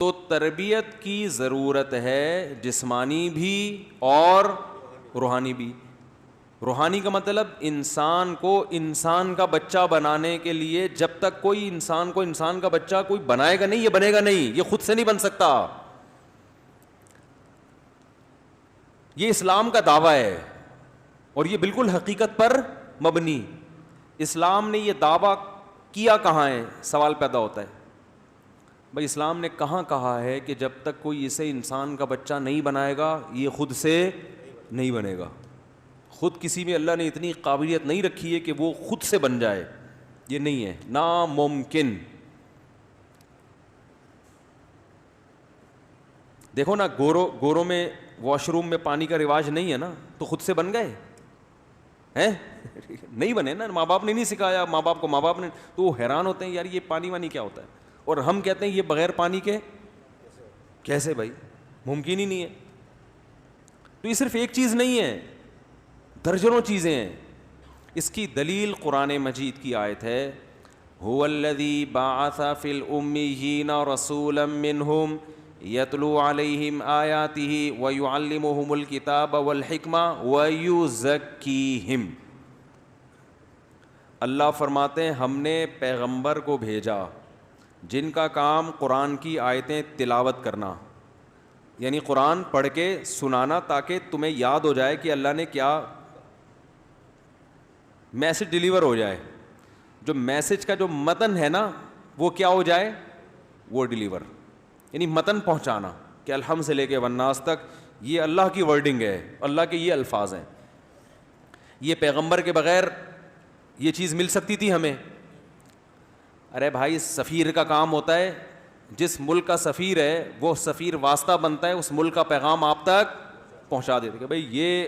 تو تربیت کی ضرورت ہے، جسمانی بھی اور روحانی بھی۔ روحانی کا مطلب انسان کو انسان کا بچہ بنانے کے لیے جب تک کوئی انسان کو انسان کا بچہ کوئی بنائے گا نہیں، یہ بنے گا نہیں، یہ خود سے نہیں بن سکتا۔ یہ اسلام کا دعویٰ ہے اور یہ بالکل حقیقت پر مبنی۔ اسلام نے یہ دعویٰ کیا کہاں ہے؟ سوال پیدا ہوتا ہے بھائی اسلام نے کہاں کہا ہے کہ جب تک کوئی اسے انسان کا بچہ نہیں بنائے گا یہ خود سے نہیں بنے گا؟ خود کسی میں اللہ نے اتنی قابلیت نہیں رکھی ہے کہ وہ خود سے بن جائے، یہ نہیں ہے، ناممکن۔ دیکھو نا، گوروں میں واش روم میں پانی کا رواج نہیں ہے نا، تو خود سے بن گئے ہیں؟ نہیں بنے نا، ماں باپ نے نہیں سکھایا، ماں باپ کو ماں باپ نے، تو وہ حیران ہوتے ہیں یار یہ پانی وانی کیا ہوتا ہے، اور ہم کہتے ہیں یہ بغیر پانی کے کیسے؟ بھائی ممکن ہی نہیں ہے۔ تو یہ صرف ایک چیز نہیں ہے، درجنوں چیزیں ہیں۔ اس کی دلیل قرآن مجید کی آیت ہے، هو الذی بعث فی الامیین رسولا منہم یتلو علیہم آیاتہ ویعلمہم الکتاب والحکمہ ویزکیہم۔ اللہ فرماتے ہیں ہم نے پیغمبر کو بھیجا جن کا کام قرآن کی آیتیں تلاوت کرنا، یعنی قرآن پڑھ کے سنانا تاکہ تمہیں یاد ہو جائے کہ اللہ نے کیا میسج ڈیلیور ہو جائے، جو میسج کا جو متن ہے نا وہ کیا ہو جائے، وہ ڈیلیور، یعنی متن پہنچانا کہ الحمد سے لے کے والناس تک یہ اللہ کی ورڈنگ ہے، اللہ کے یہ الفاظ ہیں۔ یہ پیغمبر کے بغیر یہ چیز مل سکتی تھی ہمیں؟ ارے بھائی سفیر کا کام ہوتا ہے، جس ملک کا سفیر ہے وہ سفیر واسطہ بنتا ہے، اس ملک کا پیغام آپ تک پہنچا دیتے کہ بھائی یہ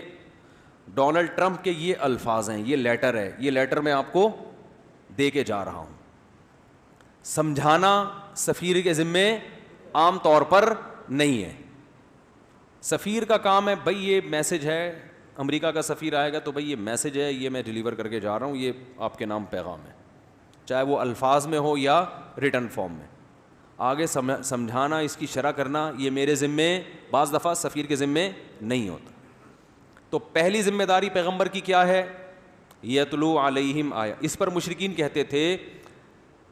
ڈونلڈ ٹرمپ کے یہ الفاظ ہیں، یہ لیٹر ہے، یہ لیٹر میں آپ کو دے کے جا رہا ہوں۔ سمجھانا سفیر کے ذمے عام طور پر نہیں ہے۔ سفیر کا کام ہے بھائی یہ میسج ہے، امریکہ کا سفیر آئے گا تو بھائی یہ میسج ہے، یہ میں ڈیلیور کر کے جا رہا ہوں، یہ آپ کے نام پیغام ہے، چاہے وہ الفاظ میں ہو یا ریٹن فارم میں۔ آگے سمجھانا، اس کی شرح کرنا، یہ میرے ذمے، بعض دفعہ سفیر کے ذمے نہیں ہوتا۔ تو پہلی ذمہ داری پیغمبر کی کیا ہے؟ یتلو علیہم آیا۔ اس پر مشرکین کہتے تھے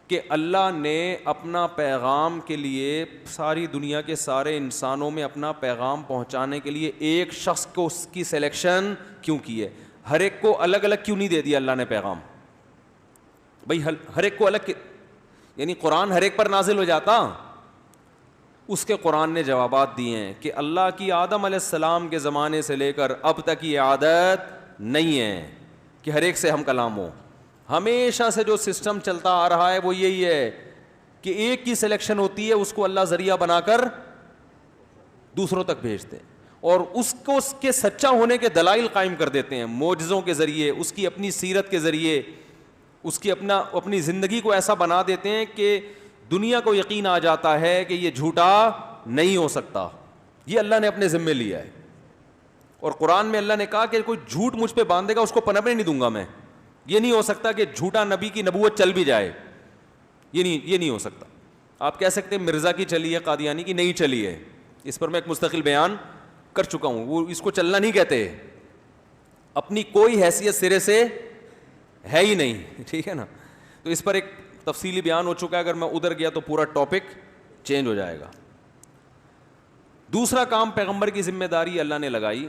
کہ اللہ نے اپنا پیغام کے لیے ساری دنیا کے سارے انسانوں میں اپنا پیغام پہنچانے کے لیے ایک شخص کو اس کی سلیکشن کیوں کی ہے؟ ہر ایک کو الگ الگ کیوں نہیں دے دیا اللہ نے پیغام؟ بھائی ہر ایک کو الگ، یعنی قرآن ہر ایک پر نازل ہو جاتا؟ اس کے قرآن نے جوابات دیے ہیں کہ اللہ کی آدم علیہ السلام کے زمانے سے لے کر اب تک یہ عادت نہیں ہے کہ ہر ایک سے ہم کلام ہو۔ ہمیشہ سے جو سسٹم چلتا آ رہا ہے وہ یہی ہے کہ ایک کی سلیکشن ہوتی ہے، اس کو اللہ ذریعہ بنا کر دوسروں تک بھیجتے ہیں، اور اس کو اس کے سچا ہونے کے دلائل قائم کر دیتے ہیں، معجزوں کے ذریعے، اس کی اپنی سیرت کے ذریعے، اس کی اپنی زندگی کو ایسا بنا دیتے ہیں کہ دنیا کو یقین آ جاتا ہے کہ یہ جھوٹا نہیں ہو سکتا، یہ اللہ نے اپنے ذمے لیا ہے۔ اور قرآن میں اللہ نے کہا کہ کوئی جھوٹ مجھ پہ باندھے گا اس کو پنپنے نہیں دوں گا میں۔ یہ نہیں ہو سکتا کہ جھوٹا نبی کی نبوت چل بھی جائے، یہ نہیں ہو سکتا۔ آپ کہہ سکتے ہیں مرزا کی چلی ہے، قادیانی کی نہیں چلی ہے، اس پر میں ایک مستقل بیان کر چکا ہوں، وہ اس کو چلنا نہیں کہتے، اپنی کوئی حیثیت سرے سے ہے ہی نہیں، ٹھیک ہے نا۔ تو اس پر ایک تفصیلی بیان ہو چکا ہے، اگر میں ادھر گیا تو پورا ٹاپک چینج ہو جائے گا۔ دوسرا کام پیغمبر کی ذمہ داری اللہ نے لگائی،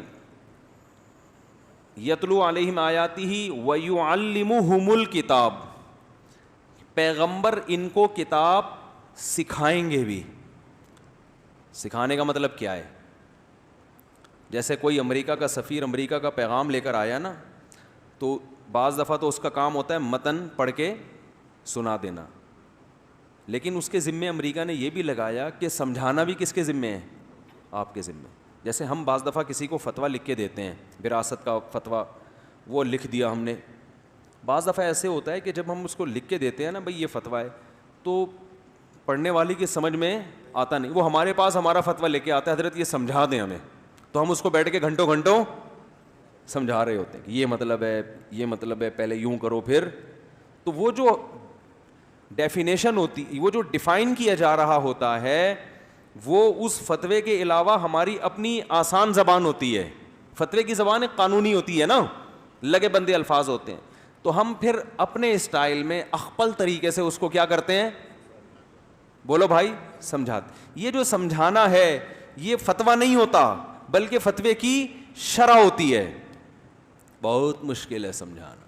یتلو علیہم آیاتہ ویعلمہم الکتاب، پیغمبر ان کو کتاب سکھائیں گے بھی۔ سکھانے کا مطلب کیا ہے؟ جیسے کوئی امریکہ کا سفیر امریکہ کا پیغام لے کر آیا نا، تو بعض دفعہ تو اس کا کام ہوتا ہے متن پڑھ کے سنا دینا، لیکن اس کے ذمے امریکہ نے یہ بھی لگایا کہ سمجھانا بھی کس کے ذمے ہے؟ آپ کے ذمے۔ جیسے ہم بعض دفعہ کسی کو فتویٰ لکھ کے دیتے ہیں، وراثت کا فتویٰ وہ لکھ دیا ہم نے، بعض دفعہ ایسے ہوتا ہے کہ جب ہم اس کو لکھ کے دیتے ہیں نا بھئی یہ فتویٰ ہے، تو پڑھنے والی کی سمجھ میں آتا نہیں، وہ ہمارے پاس ہمارا فتویٰ لے کے آتا ہے، حضرت یہ سمجھا دیں ہمیں، تو ہم اس کو بیٹھ کے گھنٹوں گھنٹوں سمجھا رہے ہوتے ہیں کہ یہ مطلب ہے، پہلے یوں کرو پھر۔ تو وہ جو ڈیفینیشن ہوتی، وہ جو ڈیفائن کیا جا رہا ہوتا ہے، وہ اس فتوے کے علاوہ ہماری اپنی آسان زبان ہوتی ہے. فتوے کی زبان ایک قانونی ہوتی ہے نا, لگے بندے الفاظ ہوتے ہیں, تو ہم پھر اپنے اسٹائل میں اخپل طریقے سے اس کو کیا کرتے ہیں, بولو بھائی, سمجھاتے. یہ جو سمجھانا ہے یہ فتویٰ نہیں ہوتا بلکہ فتوے کی شرح ہوتی ہے. بہت مشکل ہے سمجھانا.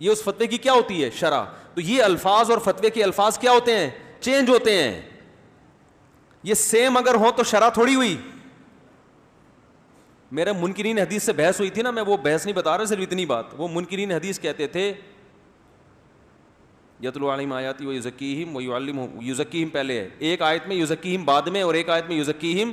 یہ اس فتوے کی کیا ہوتی ہے, شرح. تو یہ الفاظ اور فتوے کے الفاظ کیا ہوتے ہیں, چینج ہوتے ہیں. یہ سیم اگر ہو تو شرح تھوڑی ہوئی. میرے منکرین حدیث سے بحث ہوئی تھی نا, میں وہ بحث نہیں بتا رہا, صرف اتنی بات. وہ منکرین حدیث کہتے تھے یتلو علیہم آیاتی و یزکیہم و یعلمہم, یزکیہم پہلے ہے, ایک آیت میں یزکیہم بعد میں اور ایک آیت میں یزکیہم